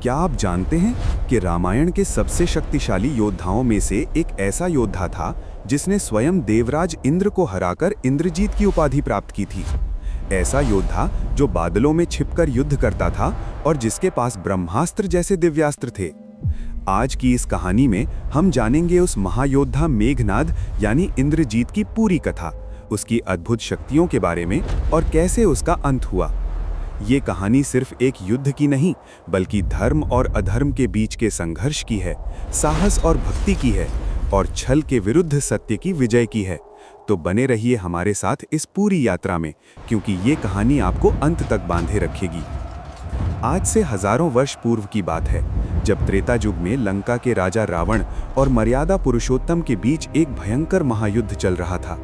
क्या आप जानते हैं कि रामायण के सबसे शक्तिशाली योद्धाओं में से एक ऐसा योद्धा था जिसने स्वयं देवराज इंद्र को हराकर इंद्रजीत की उपाधि प्राप्त की थी। ऐसा योद्धा जो बादलों में छिपकर युद्ध करता था और जिसके पास ब्रह्मास्त्र जैसे दिव्यास्त्र थे। आज की इस कहानी में हम जानेंगे उस महायोद्धा मेघनाद यानी इंद्रजीत की पूरी कथा, उसकी अद्भुत शक्तियों के बारे में और कैसे उसका अंत हुआ। ये कहानी सिर्फ एक युद्ध की नहीं, बल्कि धर्म और अधर्म के बीच के संघर्ष की है, साहस और भक्ति की है और छल के विरुद्ध सत्य की विजय की है। तो बने रहिए हमारे साथ इस पूरी यात्रा में, क्योंकि ये कहानी आपको अंत तक बांधे रखेगी। आज से हजारों वर्ष पूर्व की बात है, जब त्रेता युग में लंका के राजा रावण और मर्यादा पुरुषोत्तम के बीच एक भयंकर महायुद्ध चल रहा था।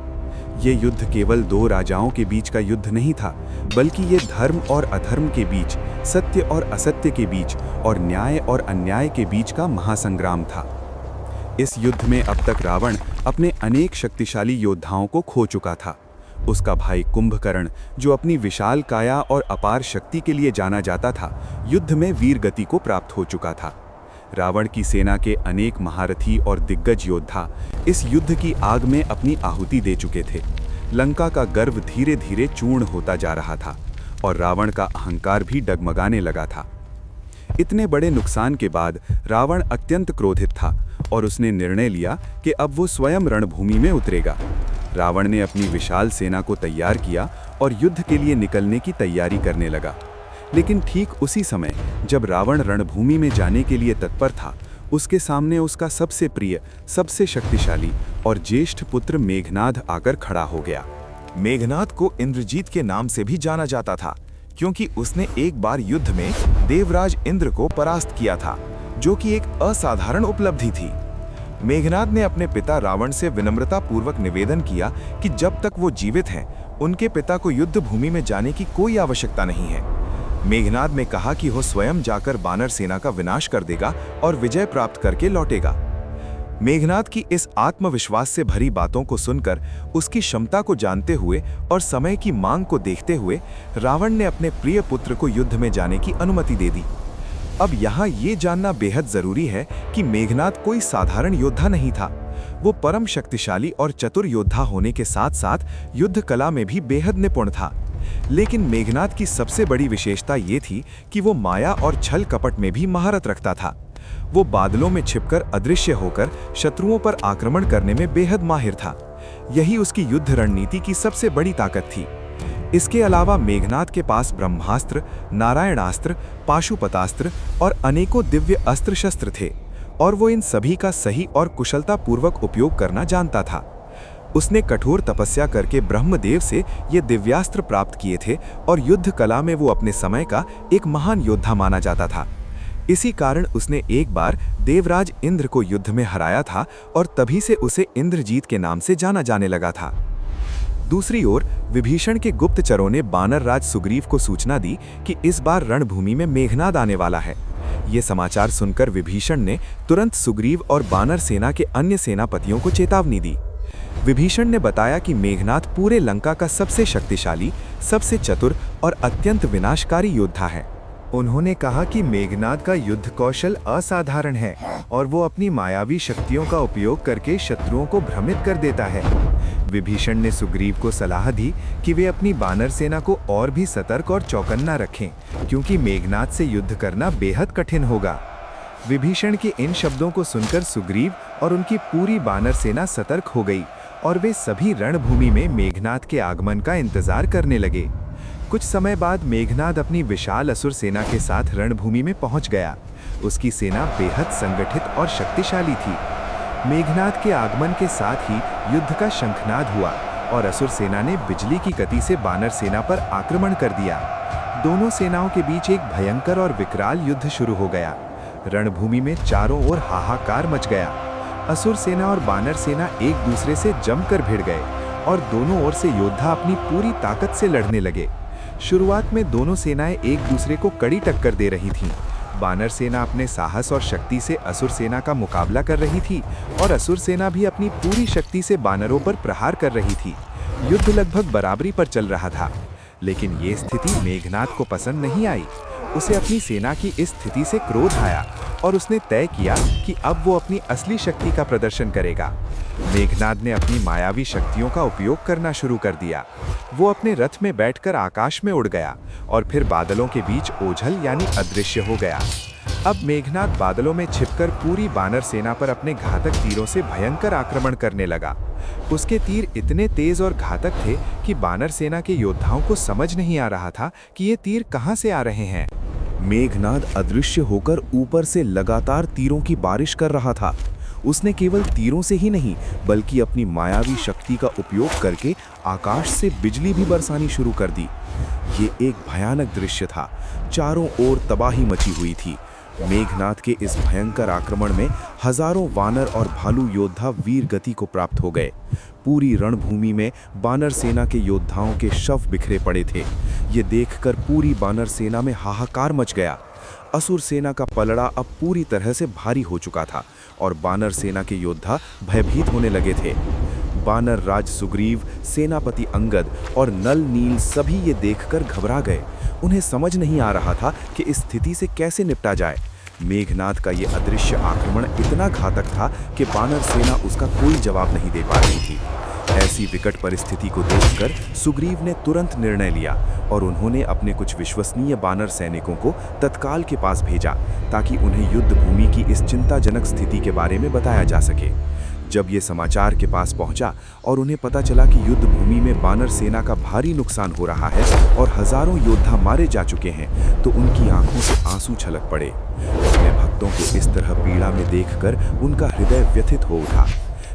ये युद्ध केवल दो राजाओं के बीच का युद्ध नहीं था, बल्कि ये धर्म और अधर्म के बीच, सत्य और असत्य के बीच और न्याय और अन्याय के बीच का महासंग्राम था। इस युद्ध में अब तक रावण अपने अनेक शक्तिशाली योद्धाओं को खो चुका था। उसका भाई कुंभकर्ण, जो अपनी विशाल काया और अपार शक्ति के लिए जाना जाता था, युद्ध में वीर गति को प्राप्त हो चुका था। रावण की सेना के अनेक महारथी और दिग्गज योद्धा इस युद्ध की आग में अपनी आहुति दे चुके थे। लंका का गर्व धीरे धीरे चूर्ण होता जा रहा था और रावण का अहंकार भी डगमगाने लगा था। इतने बड़े नुकसान के बाद रावण अत्यंत क्रोधित था और उसने निर्णय लिया कि अब वो स्वयं रणभूमि में उतरेगा। रावण ने अपनी विशाल सेना को तैयार किया और युद्ध के लिए निकलने की तैयारी करने लगा। लेकिन ठीक उसी समय जब रावण रणभूमि में जाने के लिए तत्पर था, उसके सामने उसका सबसे प्रिय, सबसे शक्तिशाली और ज्येष्ठ पुत्र मेघनाद आकर खड़ा हो गया। मेघनाद को इंद्रजीत के नाम से भी जाना जाता था, क्योंकि उसने एक बार युद्ध में देवराज इंद्र को परास्त किया था, जो कि एक असाधारण उपलब्धि थी। मेघनाद ने अपने पिता रावण से विनम्रता पूर्वक निवेदन किया कि जब तक वो जीवित हैं, उनके पिता को युद्ध भूमि में जाने की कोई आवश्यकता नहीं है। मेघनाद ने कहा कि वो स्वयं जाकर बानर सेना का विनाश कर देगा और विजय प्राप्त करके लौटेगा। मेघनाद की इस आत्मविश्वास से भरी बातों को सुनकर, उसकी क्षमता को जानते हुए और समय की मांग को देखते हुए रावण ने अपने प्रिय पुत्र को युद्ध में जाने की अनुमति दे दी। अब यहाँ ये जानना बेहद जरूरी है कि मेघनाद कोई साधारण योद्धा नहीं था। वो परम शक्तिशाली और चतुर योद्धा होने के साथ साथ युद्ध कला में भी बेहद निपुण था। लेकिन मेघनाद की सबसे बड़ी विशेषता ये थी कि वो माया और छल कपट में भी महारत रखता था। वो बादलों में छिपकर अदृश्य होकर शत्रुओं पर आक्रमण करने में बेहद माहिर था। यही उसकी युद्ध रणनीति की सबसे बड़ी ताकत थी। इसके अलावा मेघनाद के पास ब्रह्मास्त्र, नारायणास्त्र, पाशुपतास्त्र और अनेकों दिव्य अस्त्र शस्त्र थे, और वो इन सभी का सही और कुशलतापूर्वक उपयोग करना जानता था। उसने कठोर तपस्या करके ब्रह्मदेव से ये दिव्यास्त्र प्राप्त किए थे और युद्ध कला में वो अपने समय का एक महान योद्धा माना जाता था। इसी कारण उसने एक बार देवराज इंद्र को युद्ध में हराया था और तभी से उसे इंद्रजीत के नाम से जाना जाने लगा था। दूसरी ओर विभीषण के गुप्तचरों ने बानर राज सुग्रीव को सूचना दी कि इस बार रणभूमि में मेघनाद आने वाला है। ये समाचार सुनकर विभीषण ने तुरंत सुग्रीव और बानर सेना के अन्य सेनापतियों को चेतावनी दी। विभीषण ने बताया कि मेघनाद पूरे लंका का सबसे शक्तिशाली, सबसे चतुर और अत्यंत विनाशकारी योद्धा है। उन्होंने कहा कि मेघनाद का युद्ध कौशल असाधारण है और वो अपनी मायावी शक्तियों का उपयोग करके शत्रुओं को भ्रमित कर देता है। विभीषण ने सुग्रीव को सलाह दी कि वे अपनी बानर सेना को और भी सतर्क और चौकन्ना रखें, क्योंकि मेघनाद से युद्ध करना बेहद कठिन होगा। विभीषण के इन शब्दों को सुनकर सुग्रीव और उनकी पूरी बानर सेना सतर्क हो गई और वे सभी रणभूमि में मेघनाद के आगमन का इंतजार करने लगे। कुछ समय बाद मेघनाद अपनी विशाल असुर सेना के साथ रणभूमि में पहुंच गया। उसकी सेना बेहद संगठित और शक्तिशाली थी। मेघनाद के आगमन के साथ ही युद्ध का शंखनाद हुआ और असुर सेना ने बिजली की गति से बानर सेना पर आक्रमण कर दिया। दोनों सेनाओं के बीच एक भयंकर और विकराल युद्ध शुरू हो गया। रणभूमि में चारों ओर हाहाकार मच गया। असुर सेना और बानर सेना एक दूसरे से जमकर भिड़ गए और दोनों ओर से योद्धा अपनी पूरी ताकत से लड़ने लगे। शुरुआत में दोनों सेनाएं एक दूसरे को कड़ी टक्कर दे रही थीं। बानर सेना अपने साहस और शक्ति से असुर सेना का मुकाबला कर रही थी और असुर सेना भी अपनी पूरी शक्ति से बानरों पर प्रहार कर रही थी। युद्ध लगभग बराबरी पर चल रहा था, लेकिन ये स्थिति मेघनाद को पसंद नहीं आई। उसे अपनी सेना की इस स्थिति से क्रोध आया और उसने तय किया कि अब वो अपनी असली शक्ति का प्रदर्शन करेगा। मेघनाद ने अपनी मायावी शक्तियों का उपयोग करना शुरू कर दिया। वो अपने रथ में बैठकर आकाश में उड़ गया और फिर बादलों के बीच ओझल यानी अदृश्य हो गया। अब मेघनाद बादलों में छिपकर पूरी बानर सेना पर अपने घातक तीरों से भयंकर आक्रमण करने लगा। उसके तीर इतने तेज और घातक थे कि बानर सेना के योद्धाओं को समझ नहीं आ रहा था कि ये तीर कहां से आ रहे हैं। मेघनाद अदृश्य होकर ऊपर से लगातार तीरों की बारिश कर रहा था। उसने केवल तीरों से ही नहीं बल्कि अपनी मायावी शक्ति का उपयोग करके आकाश से बिजली भी बरसानी शुरू कर दी। ये एक भयानक दृश्य था। चारों ओर तबाही मची हुई थी। मेघनाद के इस भयंकर आक्रमण में हजारों वानर और भालू योद्धा वीर गति को प्राप्त हो गए। पूरी रणभूमि में बानर सेना के योद्धाओं के शव बिखरे पड़े थे। ये देखकर पूरी बानर सेना में हाहाकार मच गया। असुर सेना का पलड़ा अब पूरी तरह से भारी हो चुका था और बानर सेना के योद्धा भयभीत होने लगे थे। बानर राज सुग्रीव, सेनापति अंगद और नल नील सभी ये देखकर घबरा गए। उन्हें समझ नहीं आ रहा था कि इस स्थिति से कैसे निपटा जाए। मेघनाद का ये अदृश्य आक्रमण इतना घातक था कि बानर सेना उसका कोई जवाब नहीं दे पा रही थी। ऐसी विकट परिस्थिति को देखकर सुग्रीव ने तुरंत निर्णय लिया और उन्होंने अपने कुछ विश्वसनीय बानर सैनिकों को तत्काल के पास भेजा ताकि उन्हें युद्ध भूमि की इस चिंताजनक स्थिति के बारे में बताया जा सके। जब ये समाचार के पास पहुंचा और उन्हें पता चला कि युद्ध भूमि में बानर सेना का भारी नुकसान हो रहा है और हजारों योद्धा मारे जा चुके हैं, तो उनकी आंखों से आंसू छलक पड़े। अपने भक्तों को इस तरह पीड़ा में देखकर उनका हृदय व्यथित हो उठा।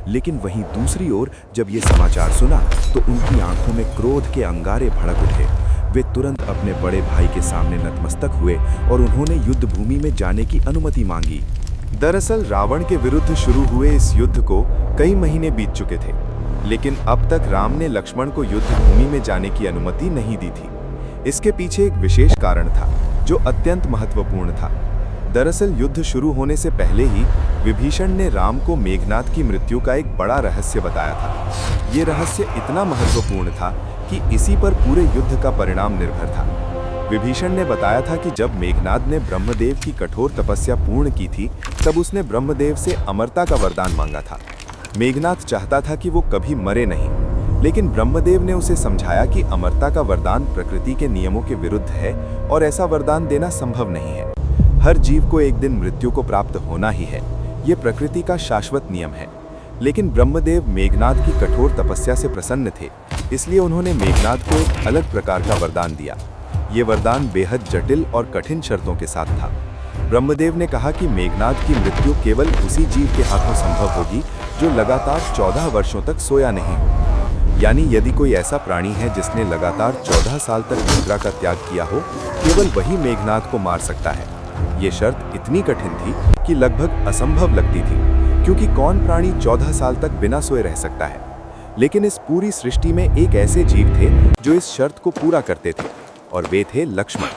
लेकिन वहीं दूसरी ओर जब ये समाचार सुना तो उनकी आंखों में क्रोध के अंगारे भड़क उठे। वे तुरंत अपने बड़े भाई के सामने नतमस्तक हुए और उन्होंने युद्ध भूमि में जाने की अनुमति मांगी। दरअसल रावण के विरुद्ध शुरू हुए इस युद्ध को कई महीने बीत चुके थे, लेकिन अब तक राम ने लक्ष्मण को युद्ध भूमि में जाने की अनुमति नहीं दी थी। इसके पीछे एक विशेष कारण था जो अत्यंत महत्वपूर्ण था। दरअसल युद्ध शुरू होने से पहले ही विभीषण ने राम को मेघनाद की मृत्यु का एक बड़ा रहस्य बताया था। ये रहस्य इतना महत्वपूर्ण था कि इसी पर पूरे युद्ध का परिणाम निर्भर था। विभीषण ने बताया था कि जब मेघनाद ने ब्रह्मदेव की कठोर तपस्या पूर्ण की थी तब उसने ब्रह्मदेव से अमरता का वरदान मांगा था। मेघनाद चाहता था कि वो कभी मरे नहीं, लेकिन ब्रह्मदेव ने उसे समझाया कि अमरता का वरदान प्रकृति के नियमों के विरुद्ध है और ऐसा वरदान देना संभव नहीं है। हर जीव को एक दिन मृत्यु को प्राप्त होना ही है, ये प्रकृति का शाश्वत नियम है। लेकिन ब्रह्मदेव मेघनाद की कठोर तपस्या से प्रसन्न थे, इसलिए उन्होंने मेघनाद को एक अलग प्रकार का वरदान दिया। ये वरदान बेहद जटिल और कठिन शर्तों के साथ था। ब्रह्मदेव ने कहा कि मेघनाद की मृत्यु केवल उसी जीव के हाथों संभव होगी जो लगातार 14 वर्षों तक सोया नहीं हो। यानी यदि कोई ऐसा प्राणी है जिसने लगातार 14 साल तक निद्रा का त्याग किया हो, केवल वही मेघनाद को मार सकता है। ये शर्त इतनी कठिन थी कि लगभग असंभव लगती थी, क्योंकि कौन प्राणी 14 साल तक बिना सोए रह सकता है। लेकिन इस पूरी सृष्टि में एक ऐसे जीव थे जो इस शर्त को पूरा करते थे, और वे थे लक्ष्मण।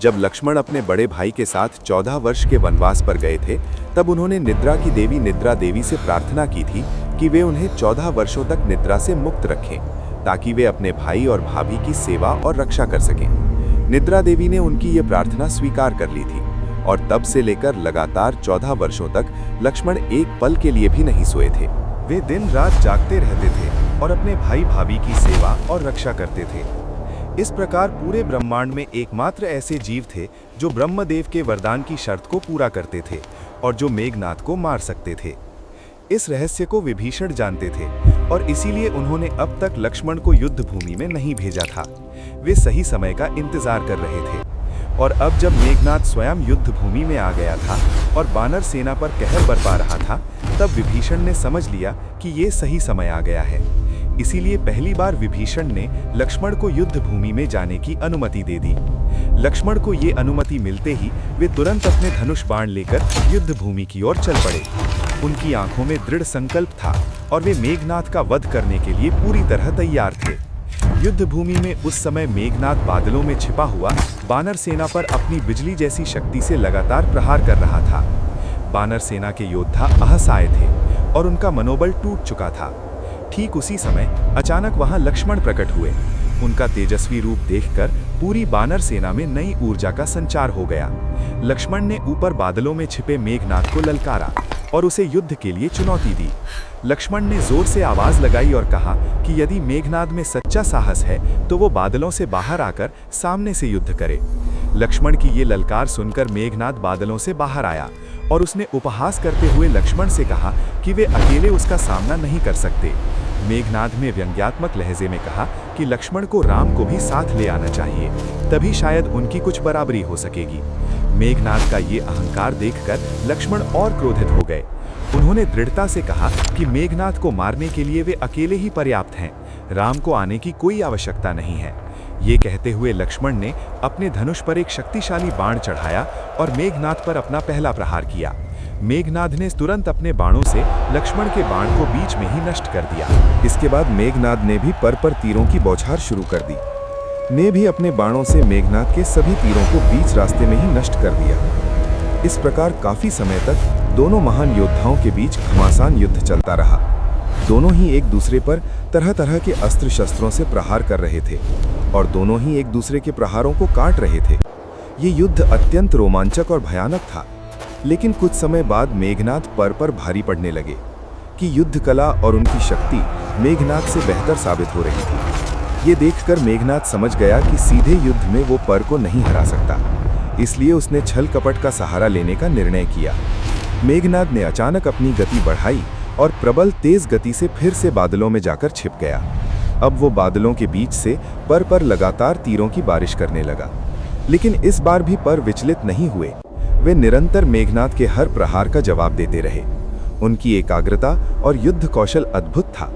जब लक्ष्मण अपने बड़े भाई के साथ 14 वर्ष के वनवास पर गए थे, तब उन्होंने निद्रा की देवी निद्रा देवी से प्रार्थना की थी कि वे उन्हें 14 वर्षों तक निद्रा से मुक्त रखें, ताकि वे अपने भाई और भाभी की सेवा और रक्षा कर सकें। निद्रा देवी ने उनकी ये प्रार्थना स्वीकार कर ली थी और तब से लेकर लगातार 14 वर्षों तक लक्ष्मण एक पल के लिए भी नहीं सोए थे। वे दिन रात जागते रहते थे और अपने भाई भाभी की सेवा और रक्षा करते थे। इस प्रकार पूरे ब्रह्मांड में एकमात्र ऐसे जीव थे जो ब्रह्मदेव के वरदान की शर्त को पूरा करते थे और जो मेघनाद को मार सकते थे। इस रहस्य को विभीषण जानते थे और इसीलिए उन्होंने अब तक लक्ष्मण को युद्ध भूमि में नहीं भेजा था। वे सही समय का इंतजार कर रहे थे और अब जब मेघनाद स्वयं युद्ध भूमि में आ गया था और बानर सेना पर कहर बरपा रहा था, तब विभीषण ने समझ लिया कि ये सही समय आ गया है। इसीलिए पहली बार विभीषण ने लक्ष्मण को युद्ध भूमि में जाने की अनुमति दे दी। लक्ष्मण को ये अनुमति मिलते ही वे तुरंत अपने धनुष बाण लेकर युद्ध भूमि की ओर चल पड़े। उनकी आंखों में दृढ़ संकल्प था और वे मेघनाद का वध करने के लिए पूरी तरह तैयार थे। युद्ध भूमि में उस समय मेघनाद बादलों में छिपा हुआ बानर सेना पर अपनी बिजली जैसी शक्ति से लगातार प्रहार कर रहा था। बानर सेना के योद्धा असहाय थे और उनका मनोबल टूट चुका था। ठीक उसी समय अचानक वहां लक्ष्मण प्रकट हुए। उनका तेजस्वी रूप देखकर पूरी वानर सेना में नई ऊर्जा का संचार हो गया। लक्ष्मण ने ऊपर बादलों में छिपे मेघनाद को ललकारा और उसे युद्ध के लिए चुनौती दी। लक्ष्मण ने जोर से आवाज लगाई और कहा कि यदि मेघनाद में सच्चा साहस है तो वो बादलों से बाहर आकर सामने से युद्ध करे। लक्ष्मण की ये ललकार सुनकर मेघनाद बादलों से बाहर आया और उसने उपहास करते हुए लक्ष्मण से कहा कि वे अकेले उसका सामना नहीं कर सकते। मेघनाद ने व्यंग्यात्मक लहजे में कहा कि लक्ष्मण को राम को भी साथ ले आना चाहिए, तभी शायद उनकी कुछ बराबरी हो सकेगी। मेघनाद का ये अहंकार देखकर लक्ष्मण और क्रोधित हो गए। उन्होंने दृढ़ता से कहा कि मेघनाद को मारने के लिए वे अकेले ही पर्याप्त हैं, राम को आने की कोई आवश्यकता नहीं है। ये कहते हुए लक्ष्मण ने अपने धनुष पर एक शक्तिशाली बाण चढ़ाया और मेघनाद पर अपना पहला प्रहार किया। मेघनाद ने तुरंत अपने बाणों से लक्ष्मण के बाण को बीच में ही नष्ट कर दिया। इसके बाद मेघनाद ने भी पर तीरों की बौछार शुरू कर दी। ने भी अपने बाणों से मेघनाद के सभी तीरों को बीच रास्ते में ही नष्ट कर दिया। इस प्रकार काफी समय तक दोनों महान योद्धाओं के बीच घमासान युद्ध चलता रहा। दोनों ही एक दूसरे पर तरह तरह के अस्त्र शस्त्रों से प्रहार कर रहे थे और दोनों ही एक दूसरे के प्रहारों को काट रहे थे। ये युद्ध अत्यंत रोमांचक और भयानक था। लेकिन कुछ समय बाद मेघनाद पर भारी पड़ने लगे कि युद्ध कला और उनकी शक्ति मेघनाद से बेहतर साबित हो रही थी। ये देखकर मेघनाद समझ गया कि सीधे युद्ध में वो पर को नहीं हरा सकता, इसलिए उसने छल कपट का सहारा लेने का निर्णय किया। मेघनाद ने अचानक अपनी गति बढ़ाई और प्रबल तेज गति से फिर से बादलों में जाकर छिप गया। अब वो बादलों के बीच से पर लगातार तीरों की बारिश करने लगा। लेकिन इस बार भी पर विचलित नहीं हुए। वे निरंतर मेघनाद के हर प्रहार का जवाब देते रहे। उनकी एकाग्रता और युद्ध कौशल अद्भुत था।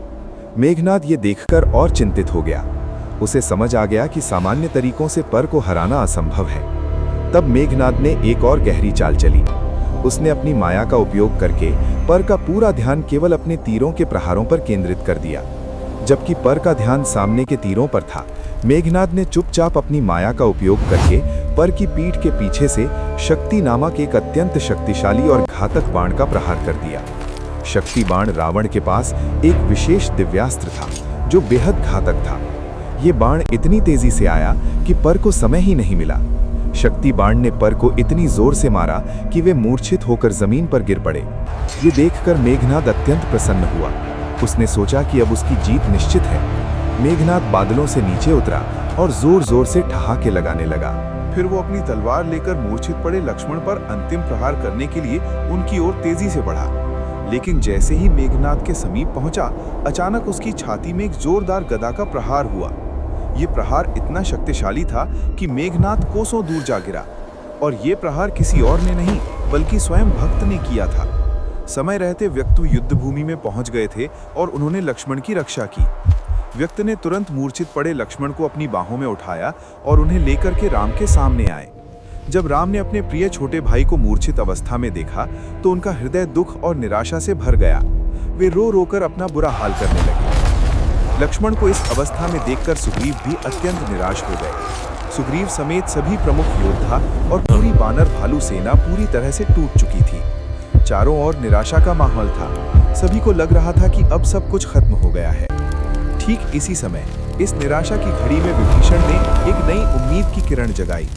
मेघनाद ये देखकर और चिंतित हो गया। उसे समझ आ गया कि सामान्य तरीकों से पर को हराना असंभव है। तब मेघनाद ने एक और गहरी चाल चली। उसने अपनी माया का उपयोग करके पर का पूरा ध्यान केवल अपने तीरों के प्रहारों पर केंद्रित कर दिया। जबकि पर का ध्यान सामने के तीरों पर था, मेघनाद ने चुपचाप अपनी माया का उपयोग करके पर की पीठ के पीछे से शक्ति नामक एक अत्यंत शक्तिशाली और घातक बाण का प्रहार कर दिया। शक्ति बाण रावण के पास एक विशेष दिव्यास्त्र था जो बेहद घातक था। ये बाण इतनी तेजी से आया कि पर को समय ही नहीं मिला। शक्ति बाण ने पर को इतनी जोर से मारा कि वे मूर्छित होकर जमीन पर गिर पड़े। ये देखकर मेघनाद अत्यंत प्रसन्न हुआ। उसने सोचा कि अब उसकी जीत निश्चित है। मेघनाद बादलों से नीचे उतरा और जोर जोर से ठहाके लगाने लगा। फिर वो अपनी तलवार लेकर मूर्छित पड़े लक्ष्मण पर अंतिम प्रहार करने के लिए उनकी ओर तेजी से बढ़ा। लेकिन जैसे ही मेघनाद के समीप पहुंचा, अचानक उसकी छाती में एक जोरदार गदा का प्रहार हुआ। ये प्रहार इतना शक्तिशाली था कि मेघनाद कोसों दूर जा गिरा। और ये प्रहार किसी और ने नहीं बल्कि स्वयं भक्त ने किया था। समय रहते व्यक्ति युद्ध भूमि में पहुंच गए थे और उन्होंने लक्ष्मण की रक्षा की। व्यक्ति ने तुरंत मूर्छित पड़े लक्ष्मण को अपनी बाहों में उठाया और उन्हें लेकर के राम के सामने आए। जब राम ने अपने प्रिय छोटे भाई को मूर्छित अवस्था में देखा तो उनका हृदय दुख और निराशा से भर गया। वे रो रोकर अपना बुरा हाल करने लगे। लक्ष्मण को इस अवस्था में देखकर सुग्रीव भी अत्यंत निराश हो गए। सुग्रीव समेत सभी प्रमुख योद्धा और पूरी वानर भालू सेना पूरी तरह से टूट चुकी थी। चारों ओर निराशा का माहौल था। सभी को लग रहा था कि अब सब कुछ खत्म हो गया है। ठीक इसी समय इस निराशा की घड़ी में विभीषण ने एक नई उम्मीद की किरण जगाई।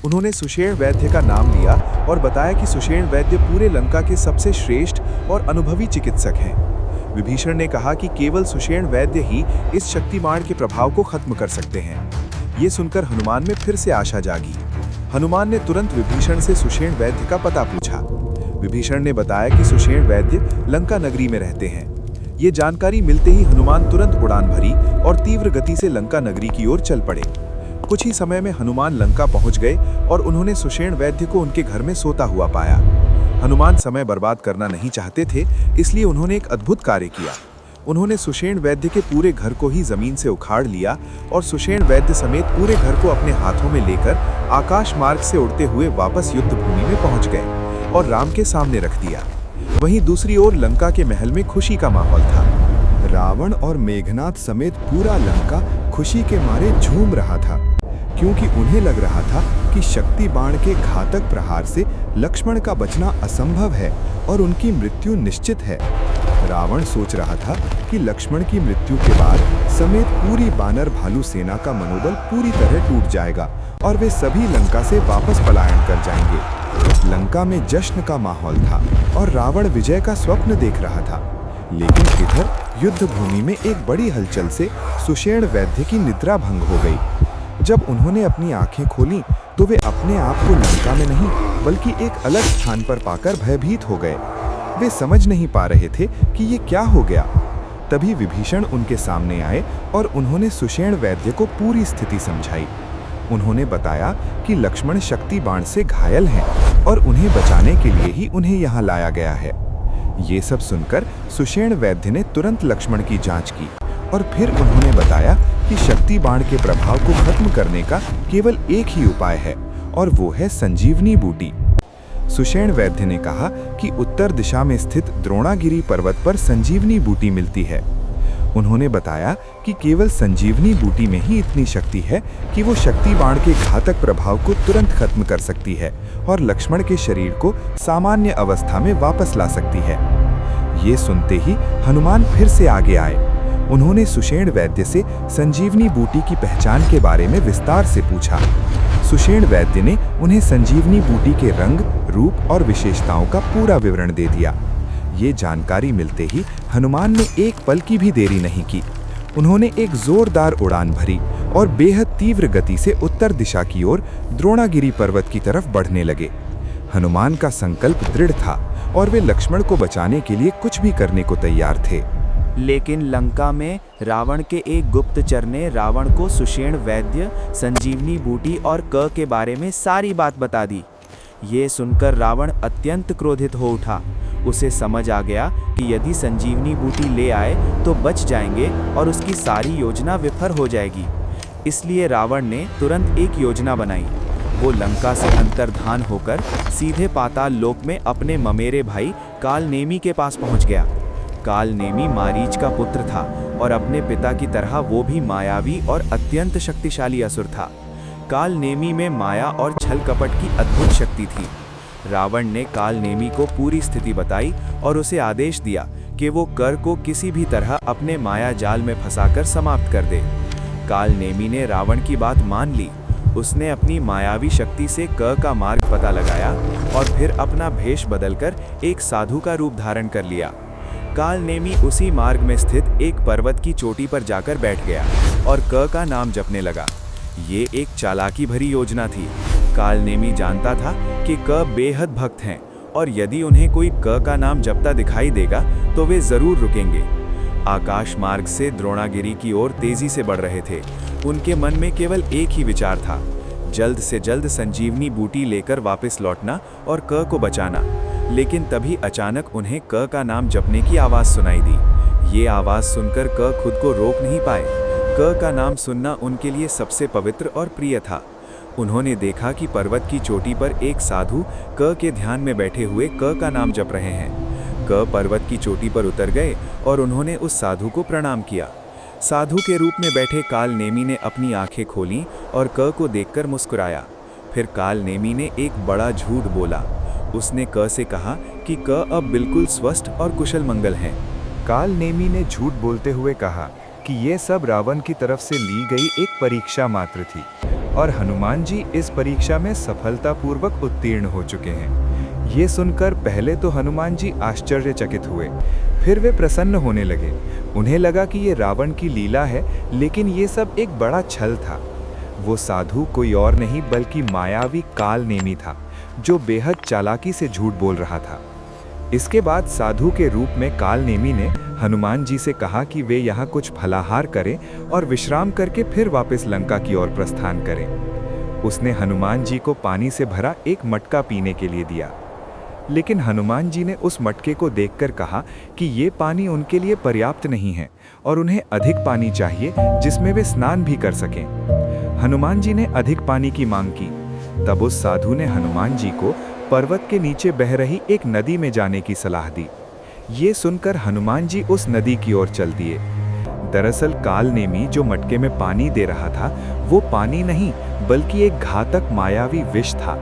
उन्होंने सुषेण वैद्य का नाम लिया और बताया कि सुषेण वैद्य पूरे लंका के सबसे श्रेष्ठ और अनुभवी चिकित्सक हैं। विभीषण ने कहा कि केवल सुषेण वैद्य ही इस शक्तिबाण के प्रभाव को खत्म कर सकते हैं। ये सुनकर हनुमान में फिर से आशा जागी। हनुमान ने तुरंत विभीषण से सुषेण वैद्य का पता पूछा। विभीषण ने बताया कि सुषेण वैद्य लंका नगरी में रहते हैं। ये जानकारी मिलते ही हनुमान तुरंत उड़ान भरी और तीव्र गति से लंका नगरी की ओर चल पड़े। कुछ ही समय में हनुमान लंका पहुंच गए और उन्होंने सुषेण वैद्य को उनके घर में सोता हुआ पाया। हनुमान समय बर्बाद करना नहीं चाहते थे, इसलिए उन्होंने एक अद्भुत कार्य किया। उन्होंने सुषेण वैद्य के पूरे घर को ही जमीन से उखाड़ लिया और सुषेण वैद्य समेत पूरे घर को अपने हाथों में लेकर आकाश मार्ग से उड़ते हुए वापस युद्ध भूमि में पहुंच गए और राम के सामने रख दिया। वहीं दूसरी ओर लंका के महल में खुशी का माहौल था। रावण और मेघनाद समेत पूरा लंका खुशी के मारे झूम रहा था, क्योंकि उन्हें लग रहा था कि शक्ति बाण के घातक प्रहार से लक्ष्मण का बचना असंभव है और उनकी मृत्यु निश्चित है। रावण सोच रहा था कि लक्ष्मण की मृत्यु के बाद समेत पूरी बानर भालू सेना का मनोबल पूरी तरह टूट जाएगा और वे सभी लंका से वापस पलायन कर जाएंगे। लंका में जश्न का माहौल था और रावण विजय का स्वप्न देख रहा था। लेकिन इधर युद्ध भूमि में एक बड़ी हलचल से सुषेण वैद्य की निद्रा भंग हो गई। जब उन्होंने अपनी आंखें खोलीं तो वे अपने आप को लंका में नहीं बल्कि एक अलग स्थान पर पाकर भयभीत हो गए। वे समझ नहीं पा रहे थे कि ये क्या हो गया। तभी विभीषण उनके सामने आए और उन्होंने सुषेण वैद्य को पूरी स्थिति समझाई। उन्होंने बताया कि लक्ष्मण शक्ति बाण से घायल हैं और उन्हें बचाने के लिए ही उन्हें यहाँ लाया गया है। ये सब सुनकर सुषेण वैद्य ने तुरंत लक्ष्मण की जांच की और फिर उन्होंने बताया कि शक्ति बाण के प्रभाव को खत्म करने का केवल एक ही उपाय है और वो है संजीवनी बूटी। सुषेण वैद्य ने कहा कि उत्तर दिशा में स्थित द्रोणागिरी पर्वत पर संजीवनी बूटी मिलती है। उन्होंने बताया कि केवल संजीवनी बूटी में ही इतनी शक्ति है कि वो शक्ति बाण के घातक प्रभाव को तुरंत खत्म कर सकती है और लक्ष्मण के शरीर को सामान्य अवस्था में वापस ला सकती है। ये सुनते ही हनुमान फिर से आगे आए। उन्होंने सुषेण वैद्य से संजीवनी बूटी की पहचान के बारे में विस्तार से पूछा। सुषेण वैद्य ने उन्हें संजीवनी बूटी के रंग, रूप और विशेषताओं का पूरा विवरण दे दिया। ये जानकारी मिलते ही हनुमान ने एक पल की भी देरी नहीं की। उन्होंने एक जोरदार उड़ान भरी और बेहद तीव्र गति से उत्तर दिशा की ओर द्रोणागिरी पर्वत की तरफ बढ़ने लगे। हनुमान का संकल्प दृढ़ था और वे लक्ष्मण को बचाने के लिए कुछ भी करने को तैयार थे। लेकिन लंका में रावण के एक गुप्तचर ने रावण को सुषेण वैद्य, संजीवनी बूटी और क के बारे में सारी बात बता दी। ये सुनकर रावण अत्यंत क्रोधित हो उठा। उसे समझ आ गया कि यदि संजीवनी बूटी ले आए तो बच जाएंगे और उसकी सारी योजना विफल हो जाएगी। इसलिए रावण ने तुरंत एक योजना बनाई। वो लंका से अंतर्धान होकर सीधे पाताल लोक में अपने ममेरे भाई कालनेमी के पास पहुंच गया। कालनेमी मारीच का पुत्र था और अपने पिता की तरह वो भी मायावी और अत्यंत शक्तिशाली असुर था। कालनेमी में माया और छल कपट की अद्भुत शक्ति थी। रावण ने कालनेमी को पूरी स्थिति बताई और उसे आदेश दिया कि वो कर को किसी भी तरह अपने माया जाल में फंसाकर समाप्त कर दे। कालनेमी ने रावण की बात मान ली। उसने अपनी मायावी शक्ति से क का मार्ग पता लगाया और फिर अपना भेष बदलकर एक साधु का रूप धारण कर लिया। कालनेमी उसी मार्ग में स्थित एक पर्वत की चोटी पर जाकर बैठ गया और क का नाम जपने लगा। ये एक चालाकी भरी योजना थी। कालनेमी जानता था कि क बेहद भक्त हैं और यदि उन्हें कोई क का नाम जपता दिखाई देगा तो वे जरूर रुकेंगे। आकाश मार्ग से द्रोणागिरी की ओर तेजी से बढ़ रहे थे। उनके मन में केवल एक ही विचार था, जल्द से जल्द संजीवनी बूटी लेकर वापस लौटना और क को बचाना। लेकिन तभी अचानक उन्हें क का नाम जपने की आवाज़ सुनाई दी। ये आवाज़ सुनकर क खुद को रोक नहीं पाए। क का नाम सुनना उनके लिए सबसे पवित्र और प्रिय था। उन्होंने देखा कि पर्वत की चोटी पर एक साधु क के ध्यान में बैठे हुए क का नाम जप रहे हैं। क पर्वत की चोटी पर उतर गए और उन्होंने उस साधु को प्रणाम किया। साधु के रूप में बैठे कालनेमी ने अपनी आंखें खोलीं और क को देखकर मुस्कुराया। फिर कालनेमी ने एक बड़ा झूठ बोला। उसने क से कहा कि क अब बिल्कुल स्वस्थ और कुशल मंगल हैं। कालनेमी ने झूठ बोलते हुए कहा कि ये सब रावण की तरफ से ली गई एक परीक्षा मात्र थी और हनुमान जी इस परीक्षा में सफलतापूर्वक उत्तीर्ण हो चुके हैं। ये सुनकर पहले तो हनुमान जी आश्चर्यचकित हुए, फिर वे प्रसन्न होने लगे। उन्हें लगा कि ये रावण की लीला है, लेकिन ये सब एक बड़ा छल था। वो साधु कोई और नहीं बल्कि मायावी कालनेमी था, जो बेहद चालाकी से झूठ बोल रहा था। इसके बाद साधु के रूप में कालनेमी ने हनुमान जी से कहा कि वे यहाँ कुछ फलाहार करें और विश्राम करके फिर वापस लंका की ओर प्रस्थान करें। उसने हनुमान जी को पानी से भरा एक मटका पीने के लिए दिया, लेकिन हनुमान जी ने उस मटके को देखकर कहा कि ये पानी उनके लिए पर्याप्त नहीं है और उन्हें अधिक पानी चाहिए जिसमें वे स्नान भी कर सकें। हनुमान जी ने अधिक पानी की मांग की। तब उस साधु ने हनुमान जी को पर्वत के नीचे बह रही एक नदी में जाने की सलाह दी। ये सुनकर हनुमान जी उस नदी की ओर चल दिए। दरअसल कालनेमी जो मटके में पानी दे रहा था वो पानी नहीं बल्कि एक घातक मायावी विष था।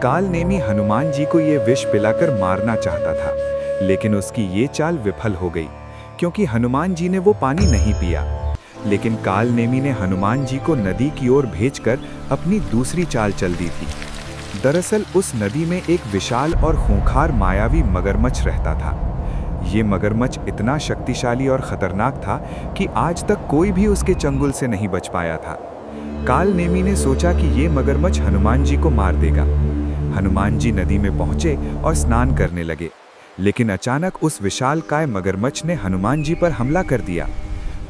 कालनेमी हनुमान जी को ये विष पिलाकर मारना चाहता था, लेकिन उसकी ये चाल विफल हो गई, क्योंकि हनुमान जी ने वो पानी नहीं पिया। लेकिन काल नेमी ने हनुमान जी को नदी की ओर भेजकर अपनी दूसरी चाल चल दी थी। दरअसल उस नदी में एक विशाल और खूंखार मायावी मगरमच्छ रहता था। ये मगरमच्छ इतना शक्तिशाली और खतरनाक था कि आज तक कोई भी उसके चंगुल से नहीं बच पाया था। काल नेमी ने सोचा कि ये मगरमच्छ हनुमान जी को मार देगा। हनुमान जी नदी में पहुंचे और स्नान करने लगे, लेकिन अचानक उस विशालकाय मगरमच्छ ने हनुमान जी पर हमला कर दिया।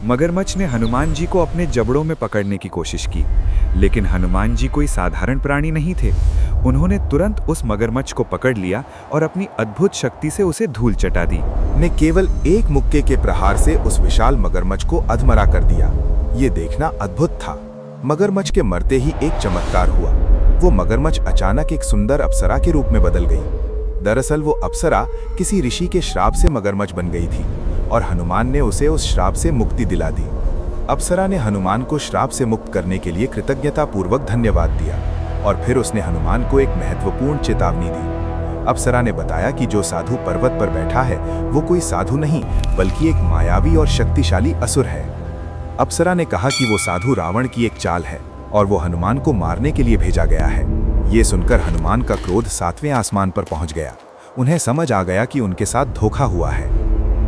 मगरमच्छ ने हनुमान जी को अपने जबड़ों में पकड़ने की कोशिश की, लेकिन हनुमान जी कोई साधारण प्राणी नहीं थे। उन्होंने तुरंत उस मगरमच्छ को पकड़ लिया और अपनी अद्भुत शक्ति से उसे धूल चटा दी। ने केवल एक मुक्के के प्रहार से उस विशाल मगरमच्छ को अधमरा कर दिया। ये देखना अद्भुत था। मगरमच्छ के मरते ही एक चमत्कार हुआ। वो मगरमच्छ अचानक एक सुंदर अप्सरा के रूप में बदल गई। दरअसल वो अप्सरा किसी ऋषि के श्राप से मगरमच्छ बन गई थी और हनुमान ने उसे उस श्राप से मुक्ति दिला दी। अप्सरा ने हनुमान को श्राप से मुक्त करने के लिए कृतज्ञतापूर्वक धन्यवाद दिया और फिर उसने हनुमान को एक महत्वपूर्ण चेतावनी दी। अप्सरा ने बताया कि जो साधु पर्वत पर बैठा है वो कोई साधु नहीं बल्कि एक मायावी और शक्तिशाली असुर है। अप्सरा ने कहा कि वो साधु रावण की एक चाल है और वो हनुमान को मारने के लिए भेजा गया है। ये सुनकर हनुमान का क्रोध 7वें आसमान पर पहुंच गया। उन्हें समझ आ गया कि उनके साथ धोखा हुआ है।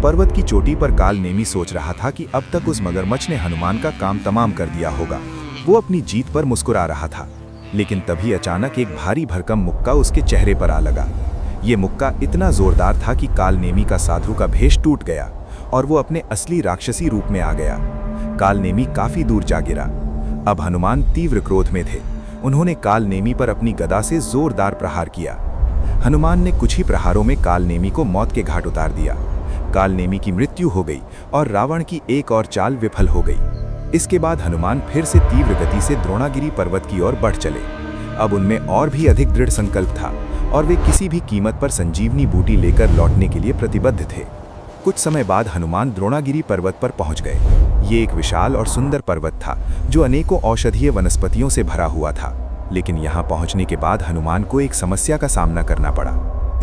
पर्वत की चोटी पर काल नेमी सोच रहा था कि अब तक उस मगरमच्छ ने हनुमान का काम तमाम कर दिया होगा। वो अपनी जीत पर मुस्कुरा रहा था, लेकिन तभी अचानक एक भारी भरकम मुक्का उसके चेहरे पर आ लगा। ये मुक्का इतना जोरदार था कि काल नेमी का साधु का भेष टूट गया और वो अपने असली राक्षसी रूप में आ गया। काल नेमी काफी दूर जा गिरा। अब हनुमान तीव्र क्रोध में थे। उन्होंने काल नेमी पर अपनी गदा से जोरदार प्रहार किया। हनुमान ने कुछ ही प्रहारों में काल नेमी को मौत के घाट उतार दिया। काल नेमी की मृत्यु हो गई और रावण की एक और चाल विफल हो गई। इसके बाद हनुमान फिर से तीव्र गति से द्रोणागिरी पर्वत की ओर बढ़ चले। अब उनमें और भी अधिक दृढ़ संकल्प था और वे किसी भी कीमत पर संजीवनी बूटी लेकर लौटने के लिए प्रतिबद्ध थे। कुछ समय बाद हनुमान द्रोणागिरी पर्वत पर पहुंच गए। ये एक विशाल और सुंदर पर्वत था जो अनेकों औषधीय वनस्पतियों से भरा हुआ था। लेकिन यहाँ पहुंचने के बाद हनुमान को एक समस्या का सामना करना पड़ा।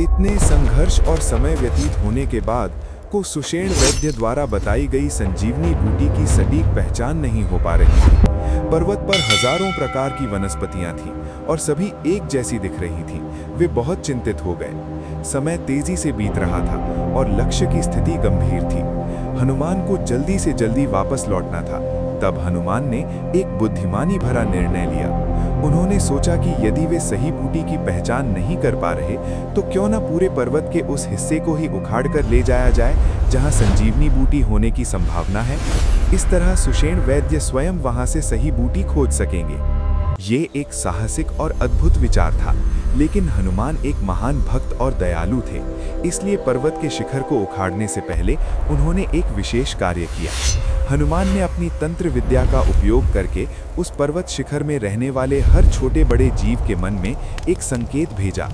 इतने संघर्ष और समय व्यतीत होने के बाद को सुषेण वैद्य द्वारा बताई गई संजीवनी बूटी की सटीक पहचान नहीं हो पा रही थी। पर्वत पर हजारों प्रकार की वनस्पतियां थीं और सभी एक जैसी दिख रही थीं। वे बहुत चिंतित हो गए। समय तेजी से बीत रहा था और लक्ष्य की स्थिति गंभीर थी। हनुमान को जल्दी से जल्दी वापस लौटना था। तब हनुमान ने एक बुद्धिमानी भरा निर्णय लिया। उन्होंने सोचा कि यदि वे सही बूटी की पहचान नहीं कर पा रहे तो क्यों न पूरे पर्वत के उस हिस्से को ही उखाड़ कर ले जाया जाए जहां संजीवनी बूटी होने की संभावना है। इस तरह सुषेण वैद्य स्वयं वहां से सही बूटी खोज सकेंगे। ये एक साहसिक और अद्भुत विचार था, लेकिन हनुमान एक महान भक्त और दयालु थे। इसलिए पर्वत के शिखर को उखाड़ने से पहले उन्होंने एक विशेष कार्य किया। हनुमान ने अपनी तंत्र विद्या का उपयोग करके उस पर्वत शिखर में रहने वाले हर छोटे बड़े जीव के मन में एक संकेत भेजा।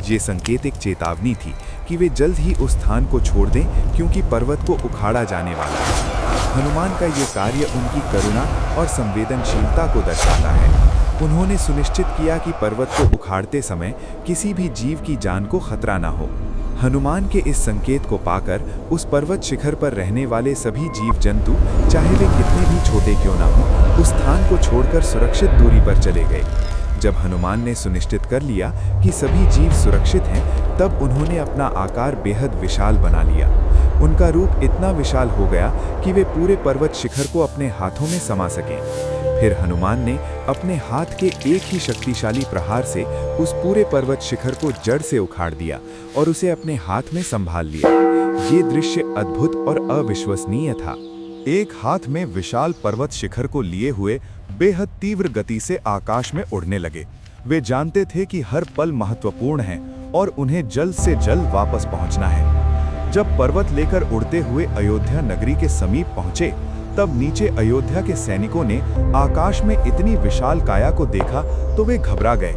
ये संकेत एक चेतावनी थी कि वे जल्द ही उस स्थान को छोड़ दें, क्योंकि पर्वत को उखाड़ा जाने वाला है। हनुमान का ये कार्य उनकी करुणा और संवेदनशीलता को दर्शाता है। उन्होंने सुनिश्चित किया कि पर्वत को उखाड़ते समय किसी भी जीव की जान को खतरा न हो। हनुमान के इस संकेत को पाकर उस पर्वत शिखर पर रहने वाले सभी जीव जंतु, चाहे वे कितने भी छोटे क्यों ना हो, उस स्थान को छोड़कर सुरक्षित दूरी पर चले गए। जब हनुमान ने सुनिश्चित कर लिया कि सभी जीव सुरक्षित हैं, तब उन्होंने अपना आकार बेहद विशाल बना लिया। उनका रूप इतना विशाल हो गया कि वे पूरे पर्वत शिखर को अपने हाथों में समा सकें। फिर हनुमान ने अपने हाथ के एक ही शक्तिशाली प्रहार से उस पूरे पर्वत शिखर को जड़ से उखाड़ दिया और उसे अपने हाथ में संभाल लिया। ये दृश्य अद्भुत और अविश्वसनीय था। एक हाथ में विशाल पर्वत शिखर को लिए हुए बेहद तीव्र गति से आकाश में उड़ने लगे। वे जानते थे कि हर पल महत्वपूर्ण है और उन्हें जल्द से जल्द वापस पहुंचना है। जब पर्वत लेकर उड़ते हुए अयोध्या नगरी के समीप पहुंचे, तब नीचे अयोध्या के सैनिकों ने आकाश में इतनी विशाल काया को देखा तो वे घबरा गए।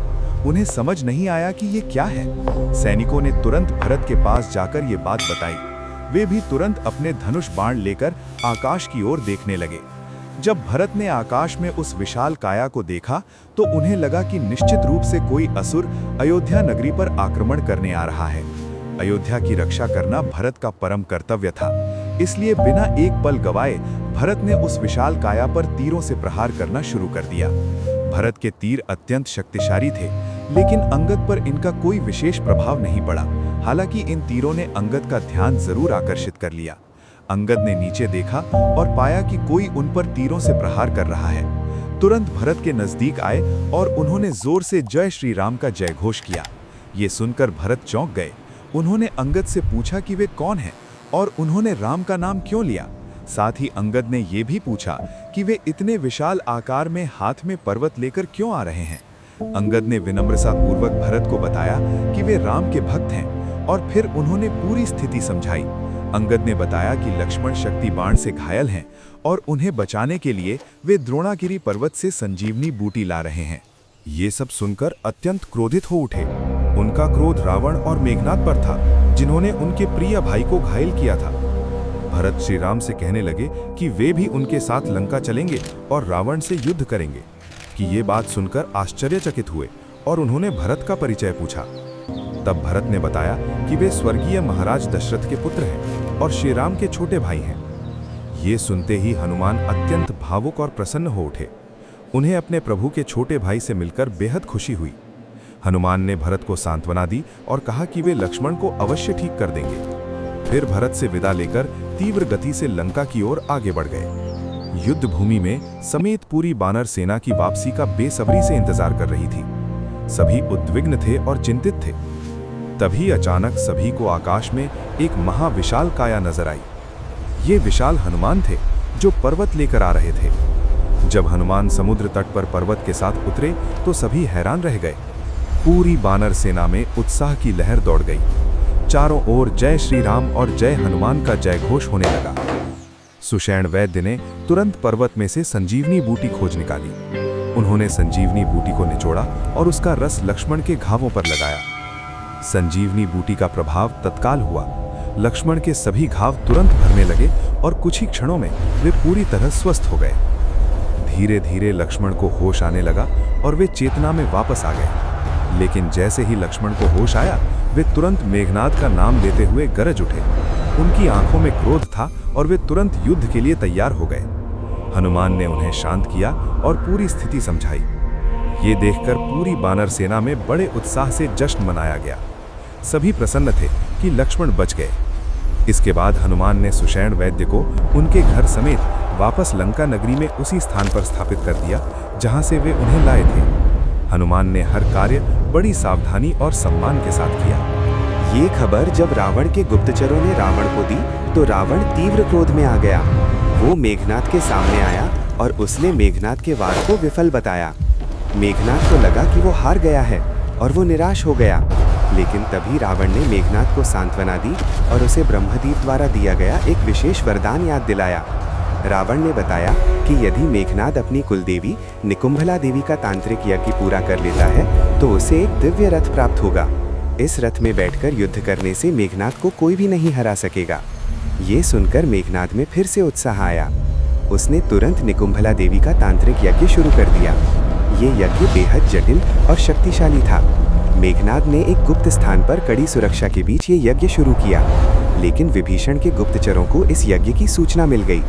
उन्हें समझ नहीं आया कि ये क्या है। सैनिकों ने तुरंत भरत के पास जाकर ये बात बताई। वे भी तुरंत अपने धनुष बाण लेकर आकाश की ओर देखने लगे। जब भरत ने आकाश में उस विशाल काया को देखा तो उन्हें लगा कि निश्चित रूप से कोई असुर अयोध्या नगरी पर आक्रमण करने आ रहा है। अयोध्या की रक्षा करना भरत का परम कर्तव्य था। इसलिए बिना एक पल गवाए भरत ने उस विशाल काया पर तीरों से प्रहार करना शुरू कर दिया। भरत के तीर अत्यंत शक्तिशाली थे, लेकिन अंगद पर इनका कोई विशेष प्रभाव नहीं पड़ा। हालांकि इन तीरों ने अंगद का ध्यान जरूर आकर्षित कर लिया। अंगद ने नीचे देखा और पाया कि कोई उन पर तीरों से प्रहार कर रहा है। तुरंत भरत के नजदीक आए और उन्होंने जोर से जय श्री राम का जय घोष किया। ये सुनकर भरत चौंक गए। उन्होंने अंगद से पूछा कि वे कौन हैं और उन्होंने राम का नाम क्यों लिया। साथ ही अंगद ने ये भी पूछा कि वे इतने विशाल आकार में हाथ में पर्वत लेकर क्यों आ रहे हैं। अंगद ने विनम्रता पूर्वक भरत को बताया कि वे राम के भक्त हैं और फिर उन्होंने पूरी स्थिति समझाई। अंगद ने बताया कि लक्ष्मण शक्ति बाण से घायल हैं और उन्हें बचाने के लिए वे द्रोणागिरी पर्वत से संजीवनी बूटी ला रहे हैं। ये सब सुनकर अत्यंत क्रोधित हो उठे। उनका क्रोध रावण और मेघनाद पर था, जिन्होंने उनके प्रिय भाई को घायल किया था। भरत श्री राम से कहने लगे कि वे भी उनके साथ लंका चलेंगे और रावण से युद्ध करेंगे। कि ये बात सुनकर आश्चर्यचकित हुए और उन्होंने भरत का परिचय पूछा। तब भरत ने बताया कि वे स्वर्गीय महाराज दशरथ के पुत्र हैं और श्री राम के छोटे भाई हैं। ये सुनते ही हनुमान अत्यंत भावुक और प्रसन्न हो उठे। उन्हें अपने प्रभु के छोटे भाई से मिलकर बेहद खुशी हुई। हनुमान ने भरत को सांत्वना दी और कहा कि वे लक्ष्मण को अवश्य ठीक कर देंगे। फिर भरत से विदा लेकर तीव्र गति से लंका की ओर आगे बढ़ गए। युद्ध भूमि में समेत पूरी वानर सेना की वापसी का बेसब्री से इंतजार कर रही थी। सभी उद्विग्न थे और चिंतित थे। तभी अचानक सभी को आकाश में एक महाविशाल काया नजर आई। ये विशाल हनुमान थे जो पर्वत लेकर आ रहे थे। जब हनुमान समुद्र तट पर पर्वत के साथ उतरे तो सभी हैरान रह गए। पूरी वानर सेना में उत्साह की लहर दौड़ गई। चारों ओर जय श्री राम और जय हनुमान का जय घोष होने लगा। सुषेण वैद्य ने तुरंत पर्वत में से संजीवनी बूटी खोज निकाली। उन्होंने संजीवनी बूटी को निचोड़ा और उसका रस लक्ष्मण के घावों पर लगाया। संजीवनी बूटी का प्रभाव तत्काल हुआ। लक्ष्मण के सभी घाव तुरंत भरने लगे और कुछ ही क्षणों में वे पूरी तरह स्वस्थ हो गए। धीरे धीरे लक्ष्मण को होश आने लगा और वे चेतना में वापस आ गए। लेकिन जैसे ही लक्ष्मण को होश आया, वे तुरंत मेघनाद का नाम लेते हुए गरज उठे। उनकी आंखों में क्रोध था और वे तुरंत युद्ध के लिए तैयार हो गए। हनुमान ने उन्हें शांत किया और पूरी स्थिति समझाई। ये देखकर पूरी वानर सेना में बड़े उत्साह से जश्न मनाया गया। सभी प्रसन्न थे कि लक्ष्मण बच गए। इसके बाद हनुमान ने सुषेण वैद्य को उनके घर समेत वापस लंका नगरी में उसी स्थान पर स्थापित कर दिया जहां से वे उन्हें लाए थे। हनुमान ने हर कार्य बड़ी सावधानी और सम्मान के साथ किया। ये खबर जब रावण के गुप्तचरों ने रावण को दी तो रावण तीव्र क्रोध में आ गया। वो मेघनाद के सामने आया और उसने मेघनाद के वार को विफल बताया। मेघनाद को लगा कि वो हार गया है और वो निराश हो गया। लेकिन तभी रावण ने मेघनाद को सांत्वना दी और उसे ब्रह्मदेव द्वारा दिया गया एक विशेष वरदान याद दिलाया। रावण ने बताया कि यदि मेघनाद अपनी कुलदेवी निकुंभला देवी का तांत्रिक यज्ञ पूरा कर लेता है तो उसे एक दिव्य रथ प्राप्त होगा। इस रथ में बैठकर युद्ध करने से मेघनाद को कोई भी नहीं हरा सकेगा। ये सुनकर मेघनाद में फिर से उत्साह आया। उसने तुरंत निकुंभला देवी का तांत्रिक यज्ञ शुरू कर दिया। ये यज्ञ बेहद जटिल और शक्तिशाली था। मेघनाद ने एक गुप्त स्थान पर कड़ी सुरक्षा के बीच ये यज्ञ शुरू किया। लेकिन विभीषण के गुप्तचरों को इस यज्ञ की सूचना मिल गई।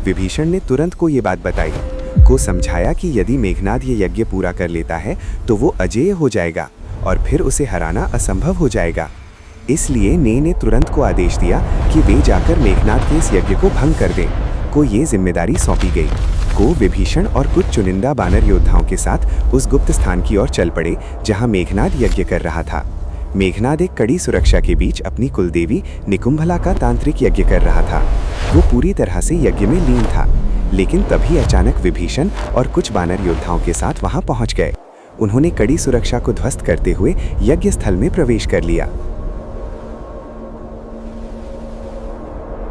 विभीषण ने तुरंत को ये बात बताई, को समझाया कि यदि मेघनाद ये यज्ञ पूरा कर लेता है तो वो अजेय हो जाएगा और फिर उसे हराना असंभव हो जाएगा। इसलिए ने तुरंत को आदेश दिया कि वे जाकर मेघनाद के इस यज्ञ को भंग कर दें। को ये जिम्मेदारी सौंपी गई। को विभीषण और कुछ चुनिंदा बानर योद्धाओं के साथ उस गुप्त स्थान की ओर चल पड़े जहां मेघनाद यज्ञ कर रहा था। मेघनाद एक कड़ी सुरक्षा के बीच अपनी कुलदेवी निकुंभला का तांत्रिक यज्ञ कर रहा था। वो पूरी तरह से यज्ञ में लीन था। लेकिन तभी अचानक विभीषण और कुछ बानर योद्धाओं के साथ वहां पहुंच गए। उन्होंने कड़ी सुरक्षा को ध्वस्त करते हुए यज्ञ स्थल में प्रवेश कर लिया।